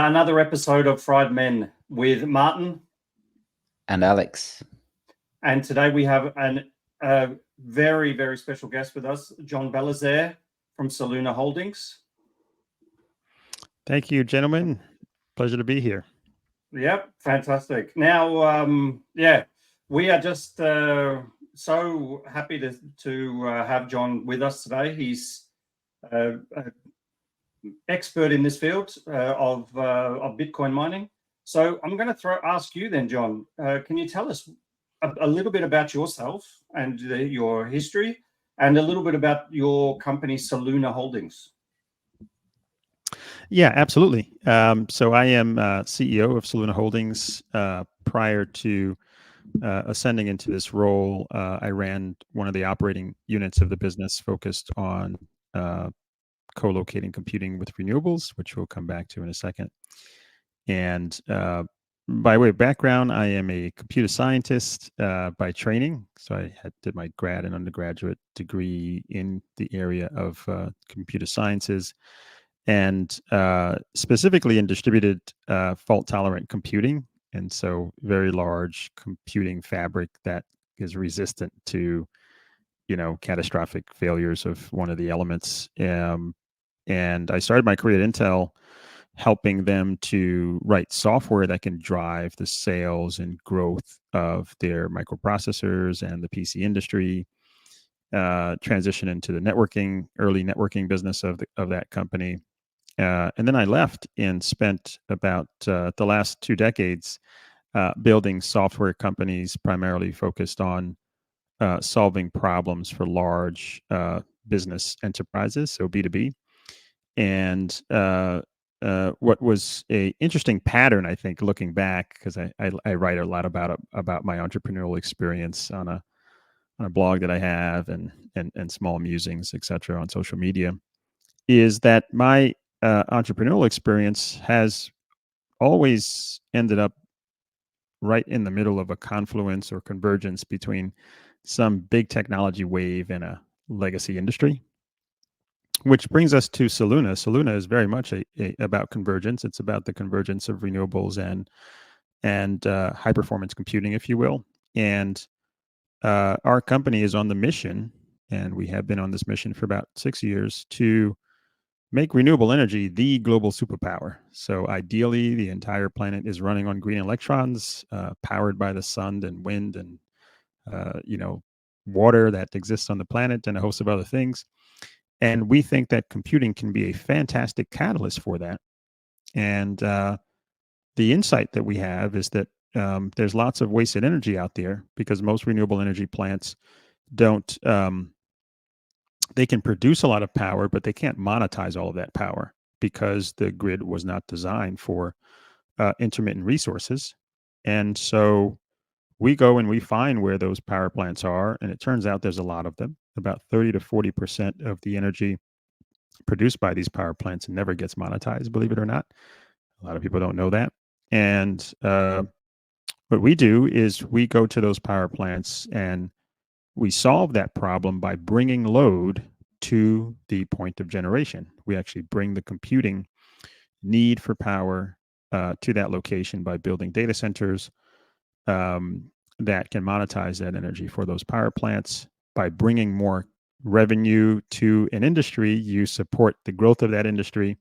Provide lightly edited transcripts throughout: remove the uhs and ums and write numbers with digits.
another episode of Fried Men with Martin and Alex. And today we have a very, very special guest with us, John Belizaire from Soluna Holdings. Thank you, gentlemen. Pleasure to be here. Yep, fantastic. Now, we are just so happy to have John with us today. He's expert in this field of Bitcoin mining. So I'm going to ask you then, John, can you tell us a little bit about yourself and your history and a little bit about your company, Soluna Holdings? Yeah, absolutely. So I am CEO of Soluna Holdings. Prior to ascending into this role, I ran one of the operating units of the business focused on co-locating computing with renewables, which we'll come back to in a second. And by way of background, I am a computer scientist by training. So I did my grad and undergraduate degree in the area of computer sciences, and specifically in distributed fault-tolerant computing. And so very large computing fabric that is resistant to, catastrophic failures of one of the elements. And I started my career at Intel helping them to write software that can drive the sales and growth of their microprocessors and the PC industry, transition into the early networking business of that company. And then I left and spent about the last 2 decades building software companies primarily focused on solving problems for large business enterprises, so B2B. And what was an interesting pattern, I think, looking back, because I write a lot about my entrepreneurial experience on a blog that I have and small musings, et cetera, on social media, is that my entrepreneurial experience has always ended up right in the middle of a confluence or convergence between some big technology wave and a legacy industry. Which brings us to Soluna. Soluna is very much about convergence. It's about the convergence of renewables and high performance computing, if you will. And our company is on the mission, and we have been on this mission for about 6 years, to make renewable energy the global superpower. So ideally, the entire planet is running on green electrons, powered by the sun and wind and water that exists on the planet and a host of other things. And we think that computing can be a fantastic catalyst for that. And the insight that we have is that there's lots of wasted energy out there because most renewable energy plants don't, they can produce a lot of power, but they can't monetize all of that power because the grid was not designed for intermittent resources. And so we go and we find where those power plants are, and it turns out there's a lot of them. About 30 to 40% of the energy produced by these power plants never gets monetized, believe it or not. A lot of people don't know that. And what we do is we go to those power plants and we solve that problem by bringing load to the point of generation. We actually bring the computing need for power to that location by building data centers that can monetize that energy for those power plants. By bringing more revenue to an industry, you support the growth of that industry.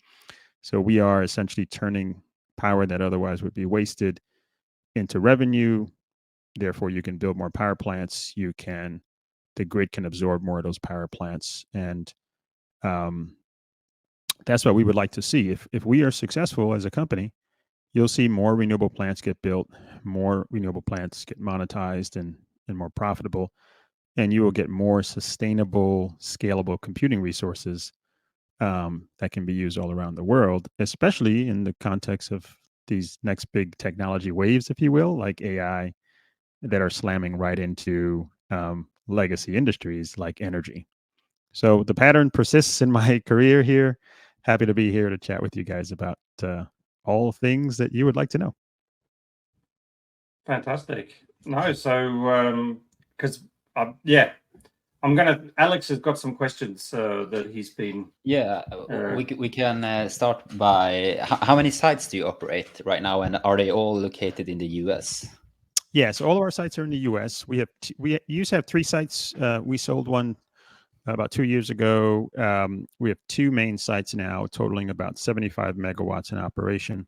So we are essentially turning power that otherwise would be wasted into revenue. Therefore, you can build more power plants. The grid can absorb more of those power plants. And that's what we would like to see. If we are successful as a company, you'll see more renewable plants get built, more renewable plants get monetized and more profitable, and you will get more sustainable, scalable computing resources that can be used all around the world, especially in the context of these next big technology waves, if you will, like AI, that are slamming right into legacy industries like energy. So the pattern persists in my career here. Happy to be here to chat with you guys about all things that you would like to know. Fantastic. No, so because Alex has got some questions that he's been. Yeah, we can start by how many sites do you operate right now, and are they all located in the US? Yeah, so all of our sites are in the US. We used to have 3 sites. We sold one about 2 years ago. We have 2 main sites now, totaling about 75 megawatts in operation.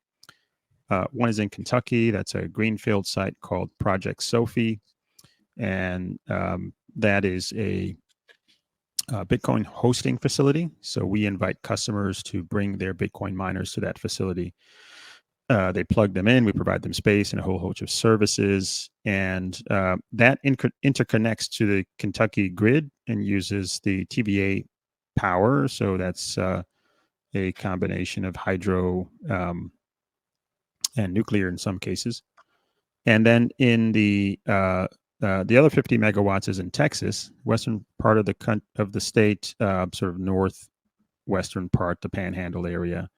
One is in Kentucky. That's a greenfield site called Project Sophie, and that is a Bitcoin hosting facility. So we invite customers to bring their Bitcoin miners to that facility. They plug them in. We provide them space and a whole host of services, and that interconnects to the Kentucky grid and uses the TVA power. So that's a combination of hydro and nuclear in some cases. And then in the other 50 megawatts is in Texas, western part of the state, sort of northwestern part, the Panhandle area.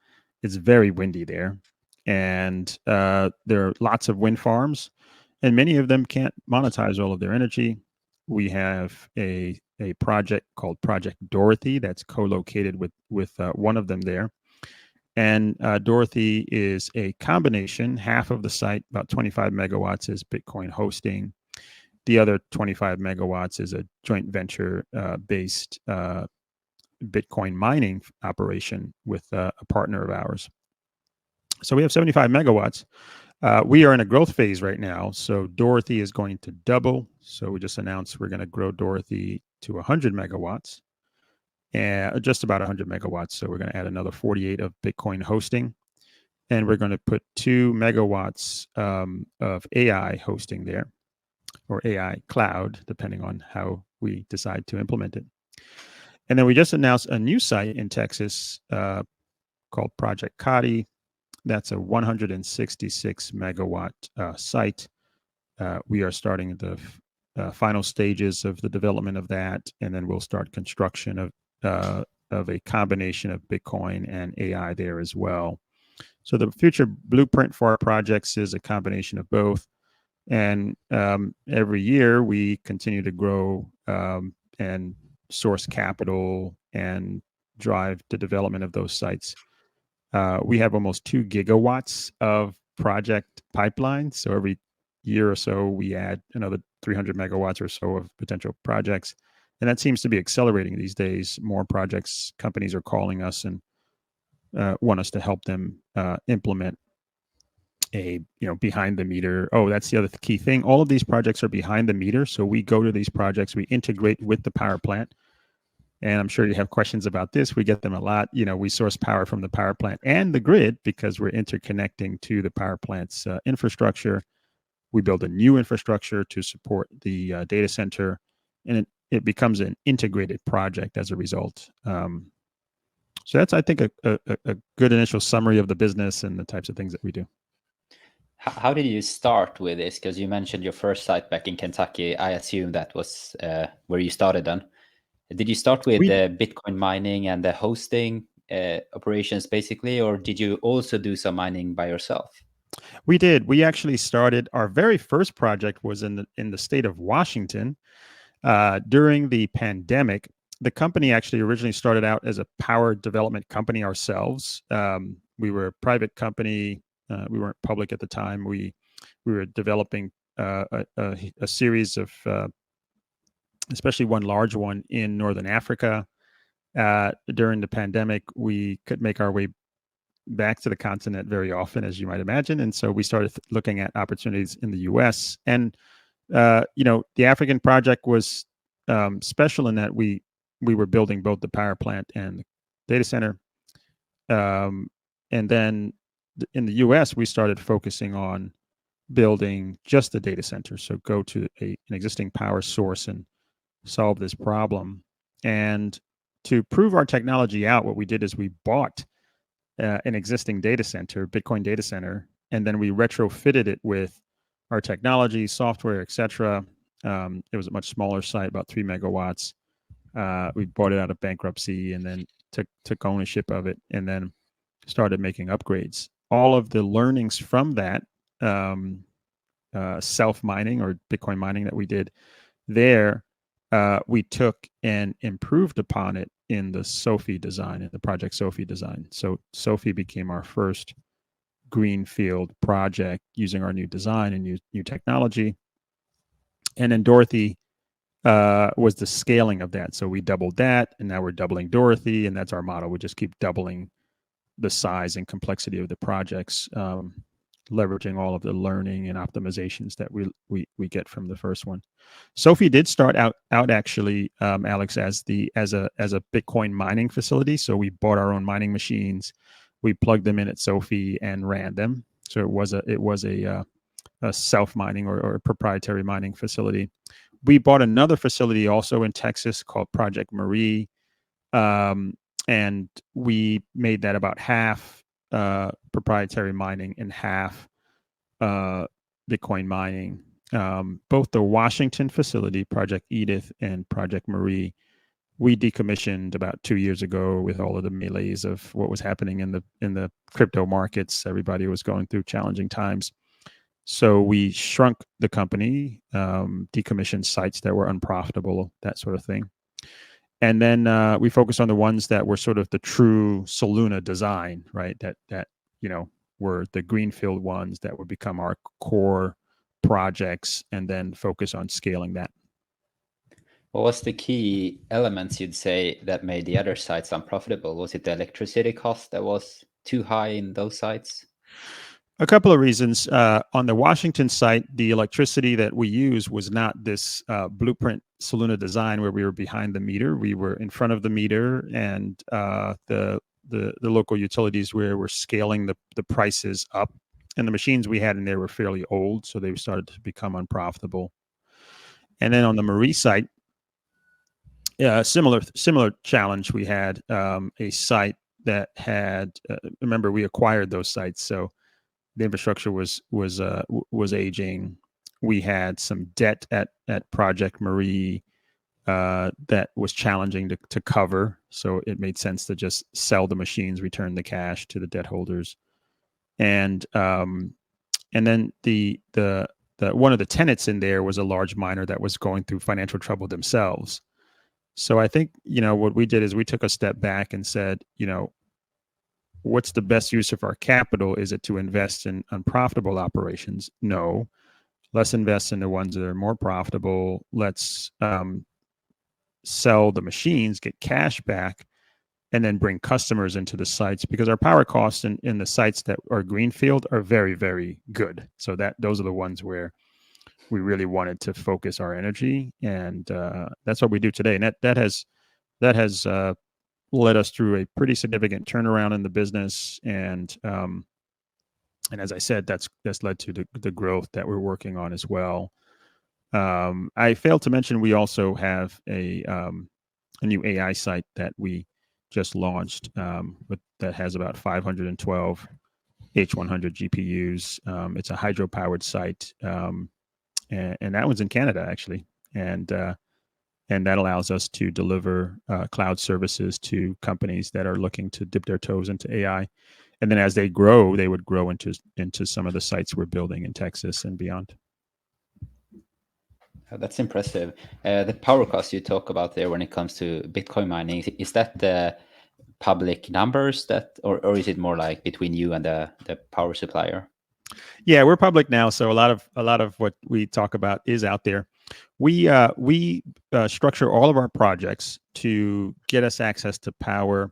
It's very windy there, and there are lots of wind farms, and many of them can't monetize all of their energy. We have a project called Project Dorothy that's co-located with one of them there. And Dorothy is a combination. Half of the site, about 25 megawatts, is Bitcoin hosting. The other 25 megawatts is a joint venture based Bitcoin mining operation with a partner of ours. So we have 75 megawatts. We are in a growth phase right now. So Dorothy is going to double. So we just announced we're going to grow Dorothy to 100 megawatts. And just about 100 megawatts. So we're going to add another 48 of Bitcoin hosting. And we're going to put 2 megawatts of AI hosting there, or AI cloud, depending on how we decide to implement it. And then we just announced a new site in Texas called Project Kadi. That's a 166 megawatt site. We are starting the final stages of the development of that, and then we'll start construction of a combination of Bitcoin and AI there as well. So the future blueprint for our projects is a combination of both. And every year we continue to grow and source capital and drive the development of those sites. We have almost 2 gigawatts of project pipeline. So every year or so, we add another 300 megawatts or so of potential projects. And that seems to be accelerating these days. More projects, companies are calling us and want us to help them implement a behind the meter. Oh, that's the other key thing. All of these projects are behind the meter. So we go to these projects, we integrate with the power plant. And I'm sure you have questions about this. We get them a lot. We source power from the power plant and the grid because we're interconnecting to the power plant's infrastructure. We build a new infrastructure to support the data center, and it becomes an integrated project as a result. So that's, I think, a good initial summary of the business and the types of things that we do. How did you start with this? Because you mentioned your first site back in Kentucky. I assume that was where you started then. Did you start with the Bitcoin mining and the hosting operations basically, or did you also do some mining by yourself? We did. We actually started, our very first project was in the state of Washington. During the pandemic, the company actually originally started out as a power development company ourselves. We were a private company. We weren't public at the time. We were developing a series of, especially one large one in Northern Africa. During the pandemic, we could make our way back to the continent very often, as you might imagine. And so we started looking at opportunities in the US. And, the African project was special in that we were building both the power plant and the data center. And then in the US, we started focusing on building just the data center. So go to an existing power source and solve this problem. And to prove our technology out, what we did is we bought an existing data center, Bitcoin data center, and then we retrofitted it with our technology, software, etc. It was a much smaller site, about 3 megawatts. We bought it out of bankruptcy and then took ownership of it, and then started making upgrades. All of the learnings from that self-mining or Bitcoin mining that we did there we took and improved upon it in the Sophie design, in the Project Sophie design. So Sophie became our first greenfield project using our new design and new technology. And then Dorothy was the scaling of that. So we doubled that, and now we're doubling Dorothy, and that's our model. We just keep doubling the size and complexity of the projects, leveraging all of the learning and optimizations that we get from the first one. Sophie did start out actually, Alex, as a Bitcoin mining facility. So we bought our own mining machines, we plugged them in at Sophie and ran them. So it was a self mining or proprietary mining facility. We bought another facility also in Texas called Project Marie, and we made that about half proprietary mining and half Bitcoin mining. Both the Washington facility, Project Edith, and Project Marie, we decommissioned about 2 years ago with all of the melees of what was happening in the crypto markets. Everybody was going through challenging times. So we shrunk the company, decommissioned sites that were unprofitable, that sort of thing. And then we focused on the ones that were sort of the true Soluna design, right? That were the greenfield ones that would become our core projects, and then focus on scaling that. What was the key elements you'd say that made the other sites unprofitable? Was it the electricity cost that was too high in those sites? A couple of reasons. On the Washington site, the electricity that we use was not this blueprint Soluna design where we were behind the meter. We were in front of the meter, and the local utilities were scaling the prices up. And the machines we had in there were fairly old, so they started to become unprofitable. And then on the Marie site, similar challenge. We had a site that had remember, we acquired those sites, so the infrastructure was aging. We had some debt at Project Marie that was challenging to cover, so it made sense to just sell the machines, return the cash to the debt holders, and then the one of the tenants in there was a large miner that was going through financial trouble themselves. So I think what we did is we took a step back and said, what's the best use of our capital? Is it to invest in unprofitable operations? No. Let's invest in the ones that are more profitable. Let's sell the machines, get cash back, and then bring customers into the sites, because our power costs in the sites that are greenfield are very, very good. So those are the ones where we really wanted to focus our energy, and that's what we do today. And that has led us through a pretty significant turnaround in the business, and as I said, that's led to the growth that we're working on as well. I failed to mention we also have a new AI site that we just launched that has about 512 H100 GPUs. It's a hydro-powered site, and that one's in Canada actually, and that allows us to deliver cloud services to companies that are looking to dip their toes into AI. And then as they grow, they would grow into some of the sites we're building in Texas and beyond. That's impressive. The power cost you talk about there when it comes to Bitcoin mining, is that the public numbers or is it more like between you and the power supplier? Yeah, we're public now, so a lot of what we talk about is out there. We structure all of our projects to get us access to power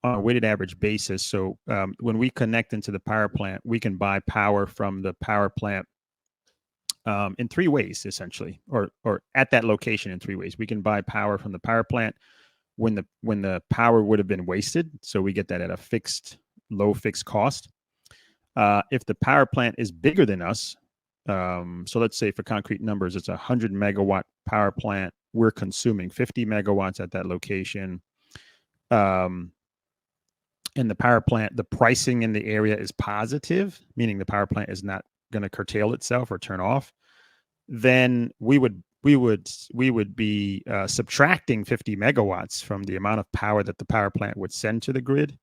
on a weighted average basis. So when we connect into the power plant, we can buy power from the power plant in three ways, essentially, or at that location in three ways. We can buy power from the power plant when the power would have been wasted, so we get that at a low fixed cost. If the power plant is bigger than us, so let's say for concrete numbers, it's a 100 megawatt power plant. We're consuming 50 megawatts at that location. And the power plant, the pricing in the area is positive, meaning the power plant is not going to curtail itself or turn off. Then we would be subtracting 50 megawatts from the amount of power that the power plant would send to the grid.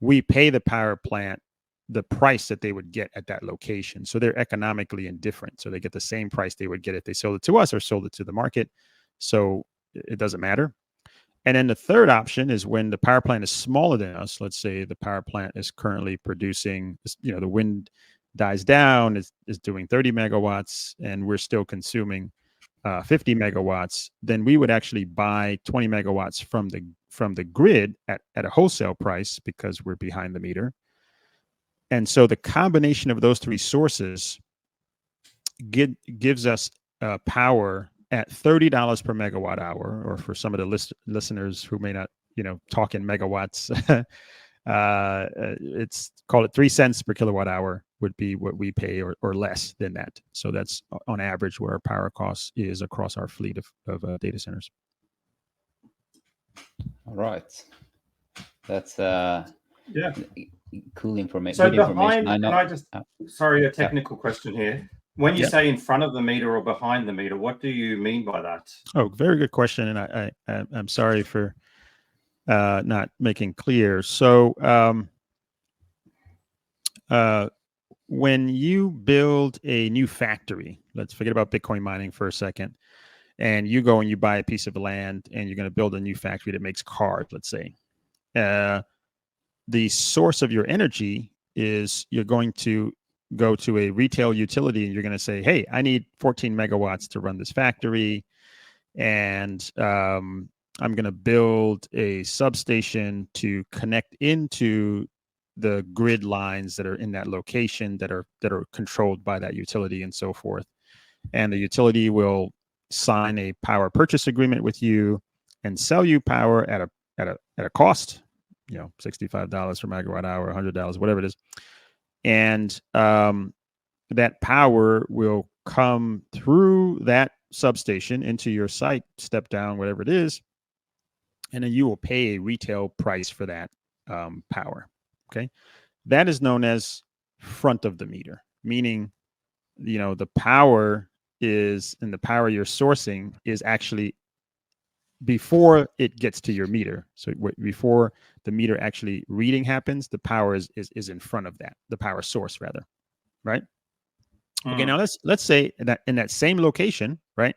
We pay the power plant the price that they would get at that location. So they're economically indifferent. So they get the same price they would get if they sold it to us or sold it to the market. So it doesn't matter. And then the third option is when the power plant is smaller than us. Let's say the power plant is currently producing, the wind dies down, is doing 30 megawatts, and we're still consuming 50 megawatts. Then we would actually buy 20 megawatts from the grid at a wholesale price because we're behind the meter. And so the combination of those three sources gives us power at $30 per megawatt hour, or for some of the listeners who may not, talk in megawatts, it's call it 3 cents per kilowatt hour would be what we pay, or less than that. So that's on average where our power cost is across our fleet of data centers. All right. That's Yeah. cool information. So Good information. behind, can I just, sorry, a technical question here. When you say in front of the meter or behind the meter, what do you mean by that? Oh, very good question. And I'm sorry for not making clear. So when you build a new factory, let's forget about Bitcoin mining for a second, and you go and you buy a piece of land and you're going to build a new factory that makes cars, let's say. The source of your energy is you're going to go to a retail utility and you're going to say, hey, I need 14 megawatts to run this factory. And I'm going to build a substation to connect into the grid lines that are in that location that are controlled by that utility and so forth. And the utility will sign a power purchase agreement with you and sell you power at a cost, $65 per megawatt hour, $100, whatever it is. And that power will come through that substation into your site, step down, whatever it is, and then you will pay a retail price for that power. Okay, that is known as front of the meter, meaning the power is, and the power you're sourcing is actually before it gets to your meter. So before the meter actually reading happens, the power is in front of that, the power source rather, right? Okay, now let's say that in that same location, right?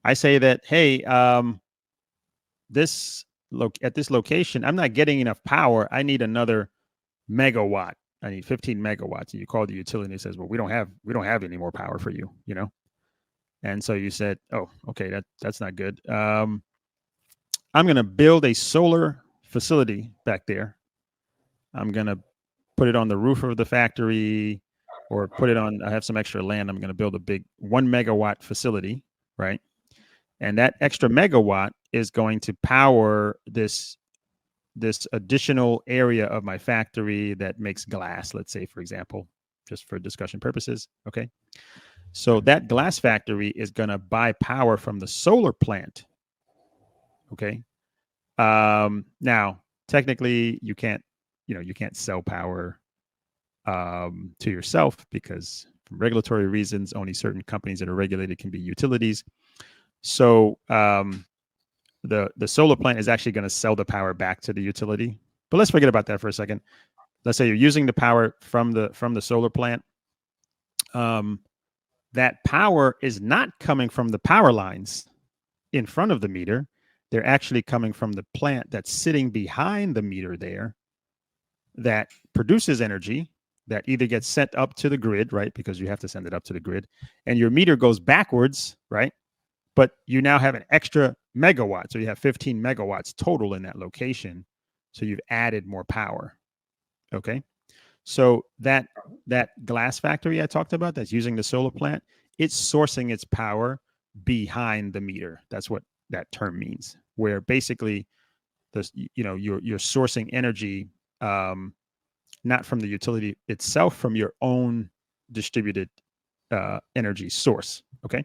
I say that, hey, at this location, I'm not getting enough power. I need another megawatt. I need 15 megawatts. And you call the utility and it says, well, we don't have any more power for you, And so you said, oh, okay, that's not good. I'm going to build a solar facility back there. I'm going to put it on the roof of the factory, or put it on, I have some extra land. I'm going to build a big 1 megawatt facility, right? And that extra megawatt is going to power this additional area of my factory that makes glass, let's say, for example, just for discussion purposes. Okay. So that glass factory is going to buy power from the solar plant. Okay. Now, technically, you can't sell power to yourself, because for regulatory reasons, only certain companies that are regulated can be utilities. So the solar plant is actually going to sell the power back to the utility. But let's forget about that for a second. Let's say you're using the power from the solar plant. That power is not coming from the power lines in front of the meter. They're actually coming from the plant that's sitting behind the meter there, that produces energy that either gets sent up to the grid, right? Because you have to send it up to the grid, and your meter goes backwards, right? But you now have an extra megawatt. So you have 15 megawatts total in that location. So you've added more power. Okay. So that glass factory I talked about that's using the solar plant, it's sourcing its power behind the meter. That's what that term means, where basically you're sourcing energy not from the utility itself, from your own distributed energy source. Okay.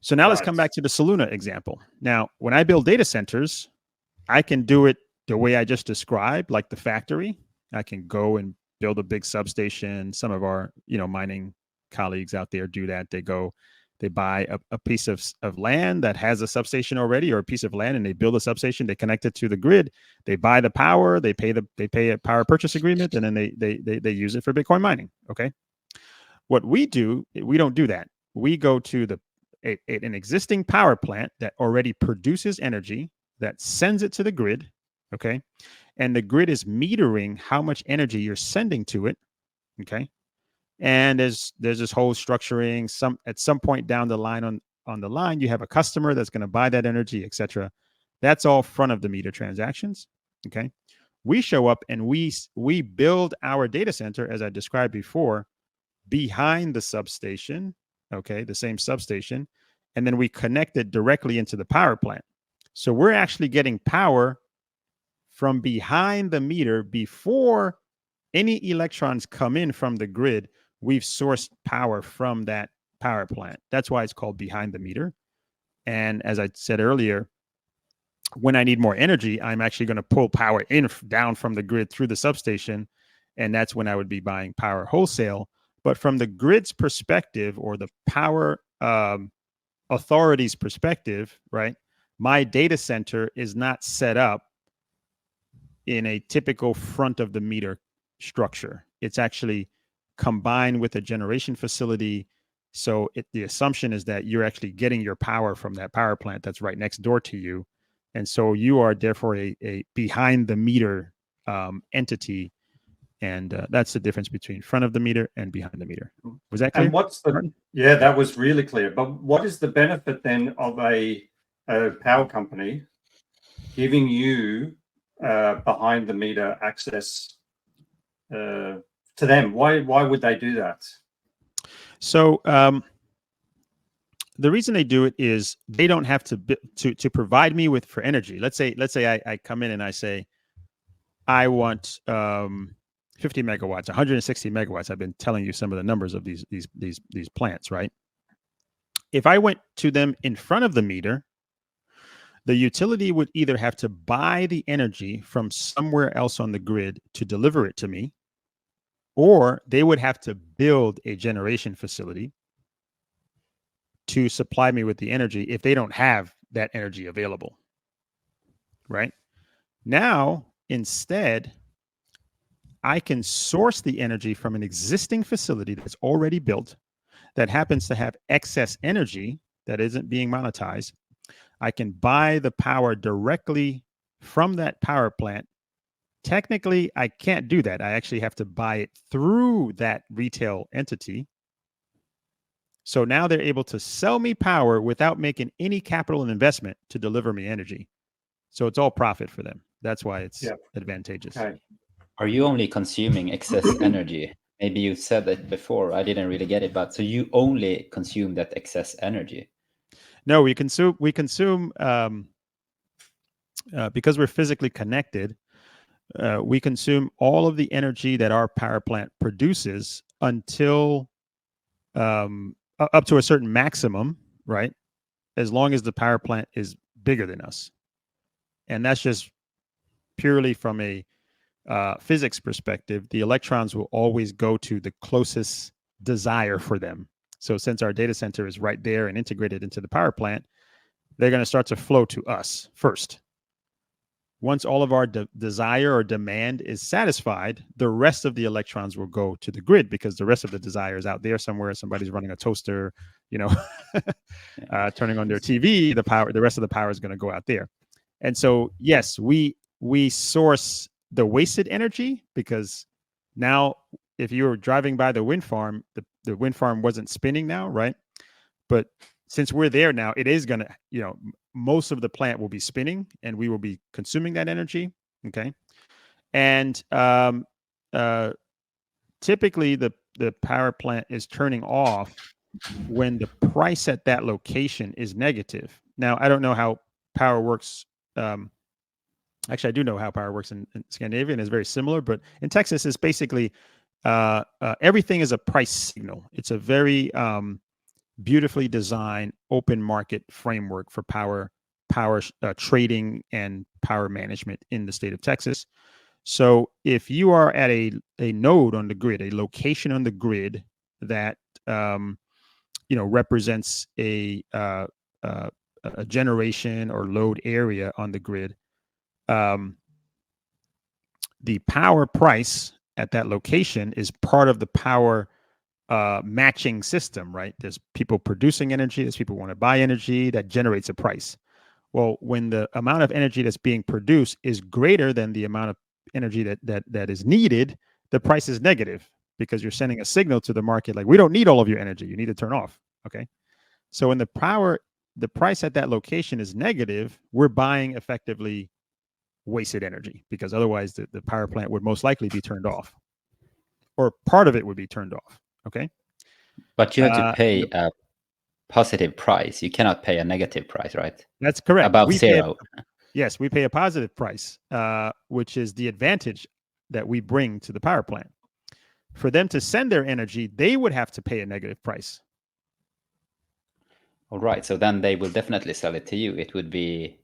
So now let's come back to the Soluna example. Now, when I build data centers, I can do it the way I just described, like the factory. I can go and build a big substation. Some of our, mining colleagues out there do that. They buy a piece of land that has a substation already, or a piece of land, and they build a substation. They connect it to the grid. They buy the power. They pay a power purchase agreement, and then they use it for Bitcoin mining. Okay. What we do, we don't do that. We go to an existing power plant that already produces energy, that sends it to the grid, okay? And the grid is metering how much energy you're sending to it, okay? And there's this whole structuring. At some point down the line on the line, you have a customer that's going to buy that energy, etc. That's all front of the meter transactions, okay? We show up and we build our data center, as I described before, behind the substation, okay, the same substation, and then we connect it directly into the power plant. So we're actually getting power from behind the meter before any electrons come in from the grid. We've sourced power from that power plant. That's why it's called behind the meter. And as I said earlier, when I need more energy, I'm actually going to pull power down from the grid through the substation. And that's when I would be buying power wholesale. But from the grid's perspective, or the power authority's perspective, right, my data center is not set up in a typical front of the meter structure. It's actually combined with a generation facility. So the assumption is that you're actually getting your power from that power plant that's right next door to you. And so you are therefore a behind the meter entity. And that's the difference between front of the meter and behind the meter. Was that clear? And what's the, yeah, that was really clear. But what is the benefit then of a power company giving you behind the meter access to them? Why would they do that? So the reason they do it is they don't have to provide me with for energy. Let's say I come in and I say I want 50 megawatts, 160 megawatts. I've been telling you some of the numbers of these plants, right? If I went to them in front of the meter, the utility would either have to buy the energy from somewhere else on the grid to deliver it to me, or they would have to build a generation facility to supply me with the energy if they don't have that energy available, right? Now, instead, I can source the energy from an existing facility that's already built, that happens to have excess energy that isn't being monetized. I can buy the power directly from that power plant. Technically, I can't do that. I actually have to buy it through that retail entity. So now they're able to sell me power without making any capital and investment to deliver me energy. So it's all profit for them. That's why it's advantageous. Okay. Are you only consuming excess energy? Maybe you said that before. I didn't really get it, but so you only consume that excess energy? No, we consume because we're physically connected. We consume all of the energy that our power plant produces until up to a certain maximum, right? As long as the power plant is bigger than us. And that's just purely from a physics perspective. The electrons will always go to the closest desire for them. So since our data center is right there and integrated into the power plant, they're going to start to flow to us first. Once all of our desire or demand is satisfied, the rest of the electrons will go to the grid, because the rest of the desire is out there somewhere. Somebody's running a toaster, turning on their TV. The rest of the power is going to go out there. And so, yes, we source the wasted energy, because now if you were driving by the wind farm, the wind farm wasn't spinning now, right? But since we're there now, it is going to, most of the plant will be spinning and we will be consuming that energy. Okay. And typically the power plant is turning off when the price at that location is negative. Now, I don't know how power works. Actually, I do know how power works in Scandinavia, and it's very similar. But in Texas, it's basically everything is a price signal. It's a very beautifully designed open market framework for power trading and power management in the state of Texas. So if you are at a node on the grid, a location on the grid that represents a generation or load area on the grid, the power price at that location is part of the power matching system, right? There's people producing energy, there's people who want to buy energy, that generates a price. Well, when the amount of energy that's being produced is greater than the amount of energy that is needed, the price is negative, because you're sending a signal to the market like, we don't need all of your energy, you need to turn off. Okay. So when the price at that location is negative, we're buying effectively wasted energy, because otherwise the power plant would most likely be turned off, or part of it would be turned off. Okay. But you have to pay a positive price. You cannot pay a negative price, right? That's correct. Above zero. Yes, we pay a positive price, which is the advantage that we bring to the power plant. For them to send their energy, they would have to pay a negative price. All right. So then they will definitely sell it to you. It would be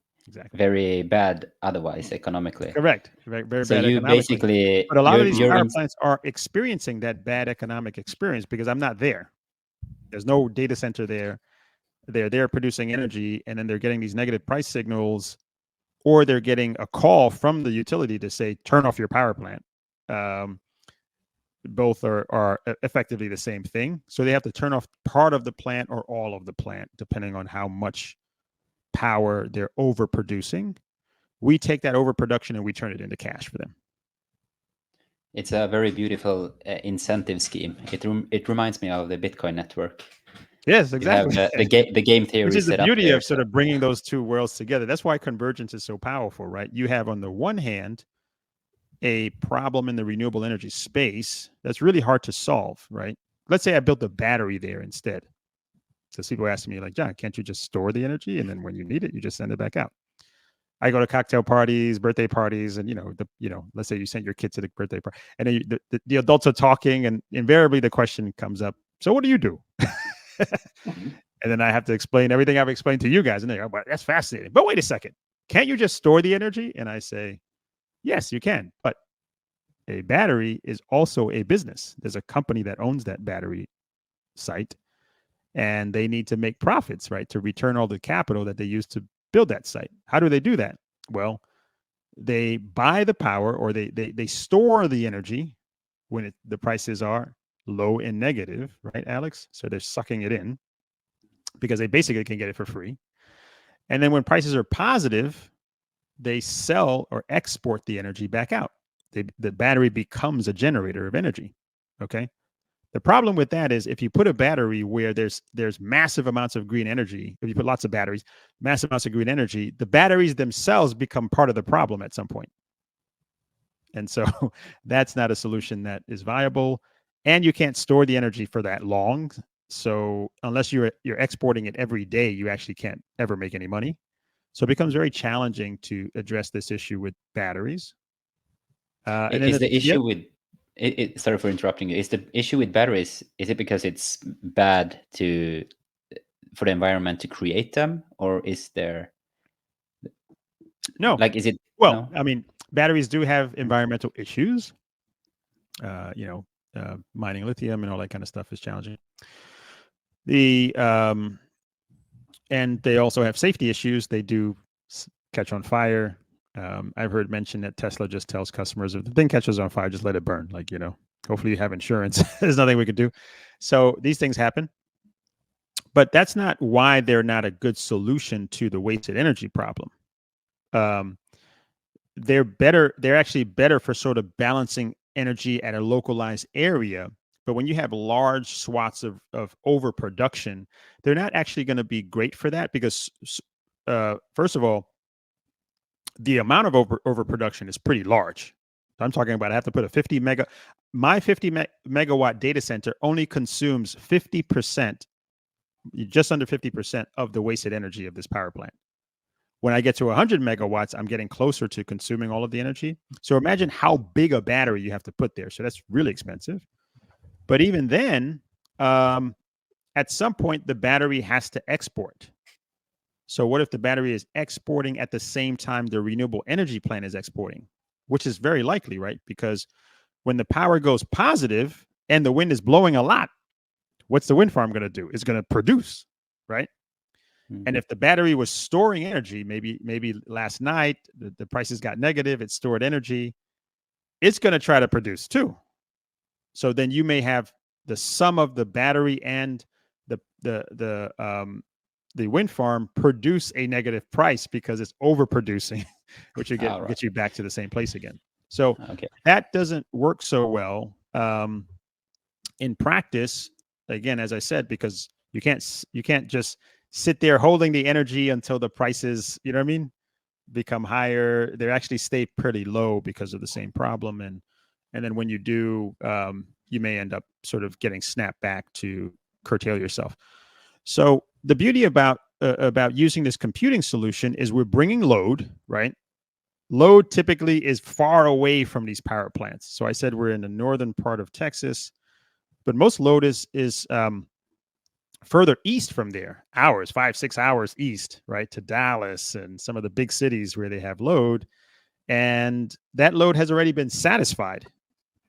very bad otherwise economically. Correct. Very, very so bad you economically. basically, but a lot of these power plants are experiencing that bad economic experience because I'm not there. There's no data center there. They're there producing energy, and then they're getting these negative price signals, or they're getting a call from the utility to say, turn off your power plant. Both are effectively the same thing. So they have to turn off part of the plant or all of the plant, depending on how much power they're overproducing. We take that overproduction and we turn it into cash for them. It's a very beautiful incentive scheme. It reminds me of the Bitcoin network. Yes, exactly. You have the game theory. Which is the beauty of sort of bringing those two worlds together. That's why convergence is so powerful, right? You have on the one hand a problem in the renewable energy space that's really hard to solve, right? Let's say I built a battery there instead. So people ask me like, John, can't you just store the energy, and then when you need it, you just send it back out? I go to cocktail parties, birthday parties, and let's say you sent your kid to the birthday party, and then the adults are talking, and invariably the question comes up, so what do you do? And then I have to explain everything I've explained to you guys, and they go, but that's fascinating. But wait a second, can't you just store the energy? And I say, yes, you can, but a battery is also a business. There's a company that owns that battery site, and they need to make profits, right, to return all the capital that they used to build that site. How do they do that? Well, they buy the power, or they store the energy when the prices are low and negative, right, Alex? So they're sucking it in because they basically can get it for free. And then when prices are positive, they sell or export the energy back out. The battery becomes a generator of energy. Okay. The problem with that is if you put a battery where there's massive amounts of green energy, if you put lots of batteries, massive amounts of green energy, the batteries themselves become part of the problem at some point. And so that's not a solution that is viable. And you can't store the energy for that long. So unless you're exporting it every day, you actually can't ever make any money. So it becomes very challenging to address this issue with batteries. Is the issue with it? Sorry for interrupting you. Is the issue with batteries? Is it because it's bad for the environment to create them, or is there no? Like, is it? Well, no? I mean, batteries do have environmental issues. Mining lithium and all that kind of stuff is challenging. And they also have safety issues. They do catch on fire. I've heard mention that Tesla just tells customers, if the thing catches on fire, just let it burn. Like, hopefully you have insurance. There's nothing we could do. So these things happen. But that's not why they're not a good solution to the wasted energy problem. They're better. They're actually better for sort of balancing energy at a localized area. But when you have large swaths of overproduction, they're not actually going to be great for that because, first of all, the amount of overproduction is pretty large. I'm talking about I have to put my 50 megawatt data center only consumes 50%, just under 50% of the wasted energy of this power plant. When I get to 100 megawatts, I'm getting closer to consuming all of the energy. So imagine how big a battery you have to put there. So that's really expensive. But even then, at some point, the battery has to export. So what if the battery is exporting at the same time the renewable energy plant is exporting, which is very likely, right? Because when the power goes positive and the wind is blowing a lot, what's the wind farm going to do? It's going to produce, right? Mm-hmm. And if the battery was storing energy, maybe last night, the prices got negative, it stored energy, it's going to try to produce too. So then you may have the sum of the battery and the wind farm produce a negative price because it's overproducing, which will get you back to the same place again. So that doesn't work so well in practice. Again, as I said, because you can't just sit there holding the energy until the prices, you know what I mean, become higher. They actually stay pretty low because of the same problem. And then when you do, you may end up sort of getting snapped back to curtail yourself. So the beauty about using this computing solution is we're bringing load, right? Load typically is far away from these power plants. So I said we're in the northern part of Texas, but most load is further east from there, 5-6 hours east, right, to Dallas and some of the big cities where they have load. And that load has already been satisfied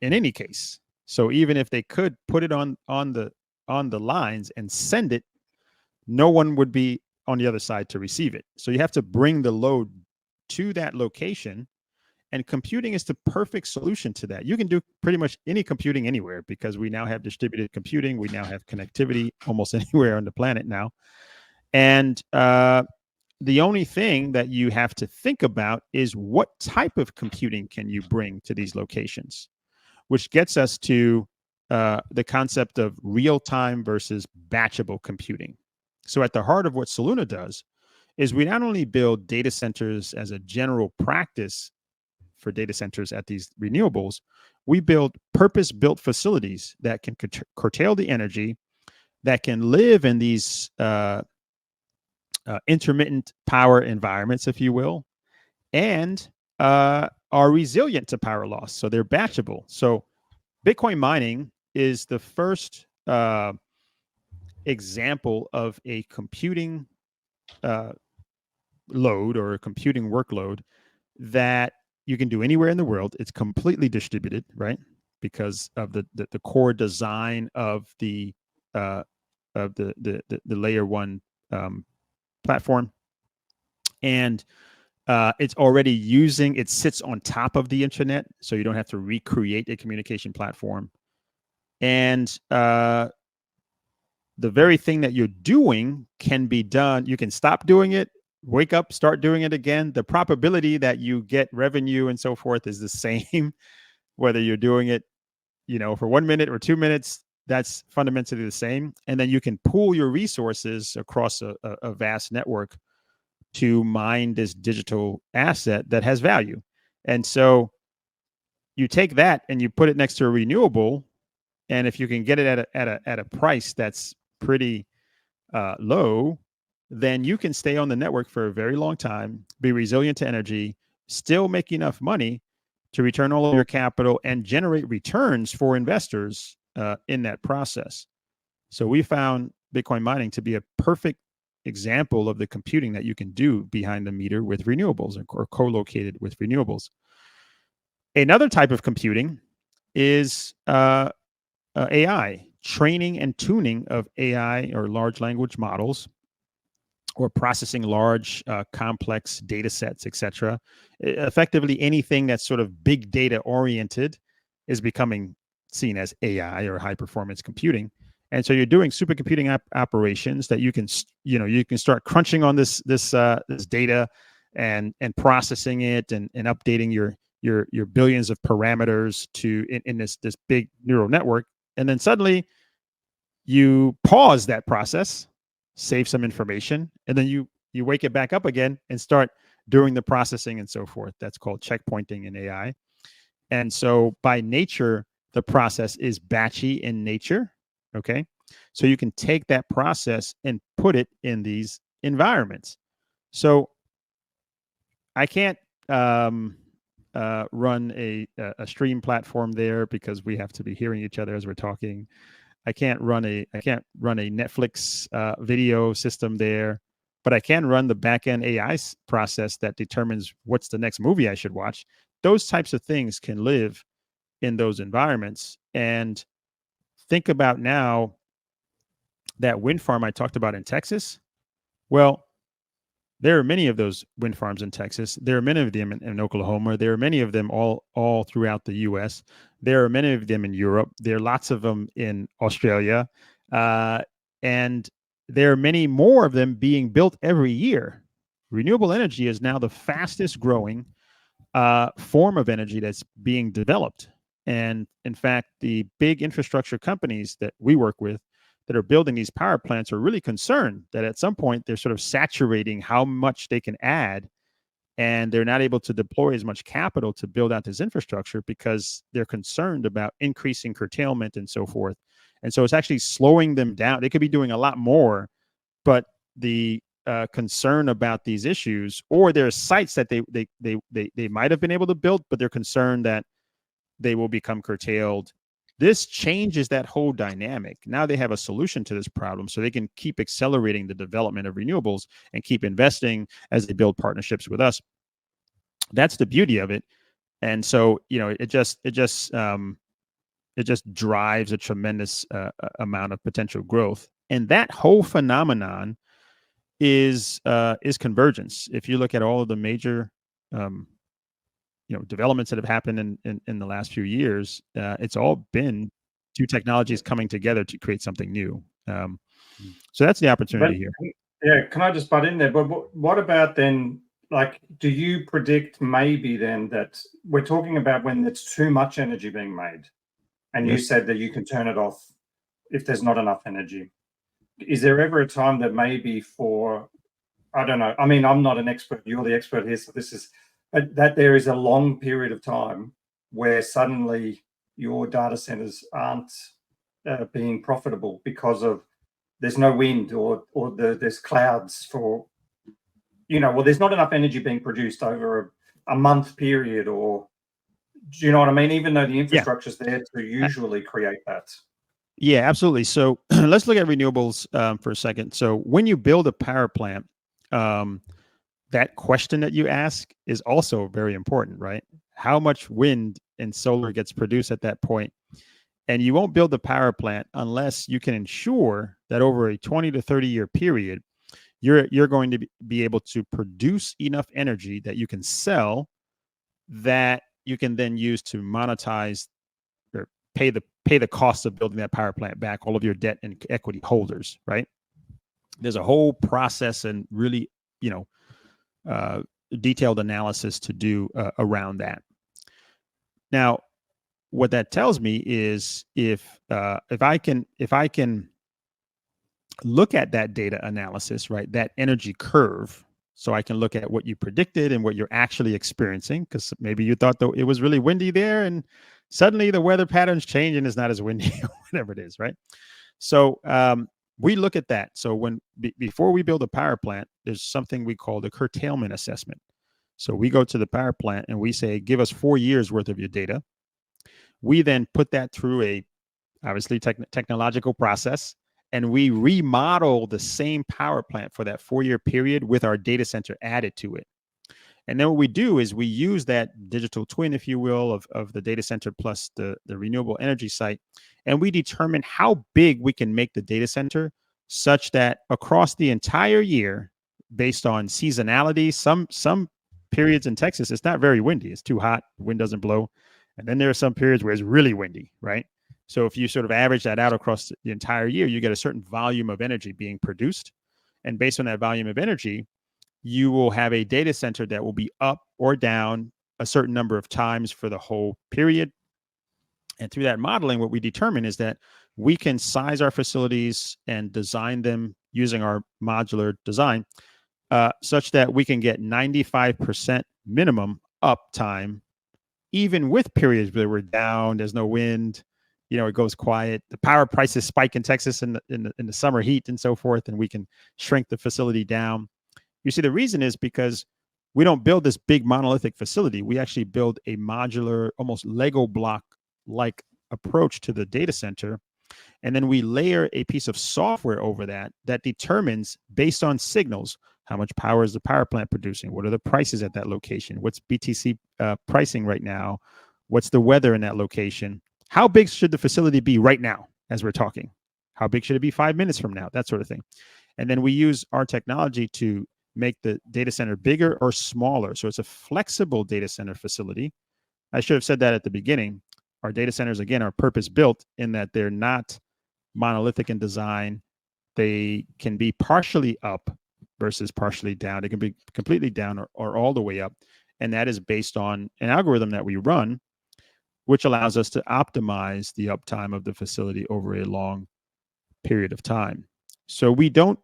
in any case. So even if they could put it on the lines and send it, no one would be on the other side to receive it. So you have to bring the load to that location. And computing is the perfect solution to that. You can do pretty much any computing anywhere because we now have distributed computing. We now have connectivity almost anywhere on the planet now. And the only thing that you have to think about is what type of computing can you bring to these locations, which gets us to the concept of real-time versus batchable computing. So at the heart of what Soluna does is we not only build data centers as a general practice for data centers at these renewables, we build purpose-built facilities that can curtail the energy, that can live in these intermittent power environments, if you will, and are resilient to power loss. So they're batchable. So Bitcoin mining is the first example of a computing load or a computing workload that you can do anywhere in the world. It's completely distributed, right? Because of the core design of the layer one platform, and it's already it sits on top of the internet, so you don't have to recreate a communication platform. And the very thing that you're doing can be done. You can stop doing it, wake up, start doing it again. The probability that you get revenue and so forth is the same, whether you're doing it, for 1 minute or 2 minutes. That's fundamentally the same. And then you can pool your resources across a vast network to mine this digital asset that has value. And so you take that and you put it next to a renewable, and if you can get it at a price that's pretty low, then you can stay on the network for a very long time, be resilient to energy, still make enough money to return all of your capital and generate returns for investors in that process. So we found Bitcoin mining to be a perfect example of the computing that you can do behind the meter with renewables or co-located with renewables. Another type of computing is AI, training and tuning of AI or large language models, or processing large, complex data sets, etc. Effectively, anything that's sort of big data oriented is becoming seen as AI or high performance computing. And so you're doing supercomputing operations that you can start crunching on this data and processing it and updating your billions of parameters in this big neural network. And then suddenly you pause that process, save some information, and then you wake it back up again and start doing the processing and so forth. That's called checkpointing in AI. And so by nature, the process is batchy in nature. Okay. So you can take that process and put it in these environments. So I can't run a stream platform there because we have to be hearing each other as we're talking. I can't run a Netflix video system there, but I can run the backend AI process that determines what's the next movie I should watch. Those types of things can live in those environments. And think about now that wind farm I talked about in Texas. Well, There are many of those wind farms in Texas. There are many of them in Oklahoma. There are many of them all throughout the U.S. There are many of them in Europe. There are lots of them in Australia, and there are many more of them being built every year. Renewable energy is now the fastest growing form of energy that's being developed. And in fact, the big infrastructure companies that we work with that are building these power plants are really concerned that at some point they're sort of saturating how much they can add, and they're not able to deploy as much capital to build out this infrastructure because they're concerned about increasing curtailment and so forth. And so it's actually slowing them down. They could be doing a lot more, but the concern about these issues, or there are sites that they might have been able to build, but they're concerned that they will become curtailed. This changes that whole dynamic. Now they have a solution to this problem, so they can keep accelerating the development of renewables and keep investing as they build partnerships with us. That's the beauty of it. And so, it just drives a tremendous amount of potential growth. And that whole phenomenon is convergence. If you look at all of the major developments that have happened in the last few years, it's all been two technologies coming together to create something new. So that's the opportunity here. Yeah, can I just butt in there? But what about then, like, do you predict maybe then that we're talking about when there's too much energy being made, and you said that you can turn it off if there's not enough energy? Is there ever a time that maybe for, I don't know, I mean, I'm not an expert, you're the expert here, so this is, that there is a long period of time where suddenly your data centers aren't being profitable because of there's no wind or there's clouds for, well, there's not enough energy being produced over a month period, or do you know what I mean? Even though the infrastructure's there to usually create that. Yeah, absolutely. So let's look at renewables for a second. So when you build a power plant, that question that you ask is also very important, right? How much wind and solar gets produced at that point? And you won't build a power plant unless you can ensure that over a 20 to 30 year period, you're going to be able to produce enough energy that you can sell, that you can then use to monetize or pay the cost of building that power plant back, all of your debt and equity holders, right? There's a whole process and really, detailed analysis to do around that. Now, what that tells me is if I can look at that data analysis, right, that energy curve, so I can look at what you predicted and what you're actually experiencing, because maybe you thought though it was really windy there, and suddenly the weather patterns change and it's not as windy, or whatever it is, right? So we look at that. So before we build a power plant, there's something we call the curtailment assessment. So we go to the power plant and we say, give us 4 years worth of your data. We then put that through a obviously technological process, and we remodel the same power plant for that 4-year period with our data center added to it. And then what we do is we use that digital twin, if you will, of the data center plus the renewable energy site, and we determine how big we can make the data center such that across the entire year, based on seasonality, some periods in Texas, it's not very windy. It's too hot. The wind doesn't blow. And then there are some periods where it's really windy, right? So if you sort of average that out across the entire year, you get a certain volume of energy being produced. And based on that volume of energy, you will have a data center that will be up or down a certain number of times for the whole period. And through that modeling, what we determine is that we can size our facilities and design them using our modular design such that we can get 95% minimum uptime, even with periods where we're down, there's no wind, it goes quiet. The power prices spike in Texas in the summer heat and so forth, and we can shrink the facility down. You see, the reason is because we don't build this big monolithic facility. We actually build a modular, almost Lego block-like approach to the data center. And then we layer a piece of software over that determines, based on signals, how much power is the power plant producing? What are the prices at that location? What's BTC pricing right now? What's the weather in that location? How big should the facility be right now as we're talking? How big should it be 5 minutes from now? That sort of thing. And then we use our technology to make the data center bigger or smaller. So it's a flexible data center facility. I should have said that at the beginning. Our data centers, again, are purpose-built in that they're not monolithic in design. They can be partially up versus partially down. They can be completely down or all the way up. And that is based on an algorithm that we run, which allows us to optimize the uptime of the facility over a long period of time. So we don't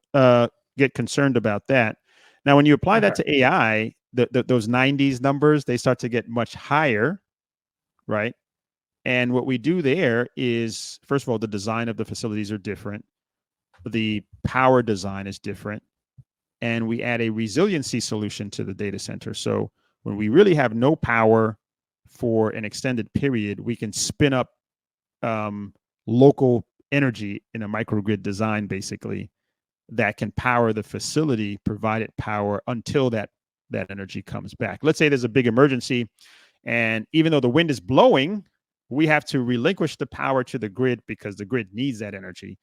get concerned about that. Now, when you apply that to AI, those 90s numbers, they start to get much higher, right? And what we do there is, first of all, the design of the facilities are different. The power design is different. And we add a resiliency solution to the data center. So when we really have no power for an extended period, we can spin up local energy in a microgrid design, basically, that can power the facility, provide it power until that energy comes back. Let's say there's a big emergency, and even though the wind is blowing, we have to relinquish the power to the grid because the grid needs that energy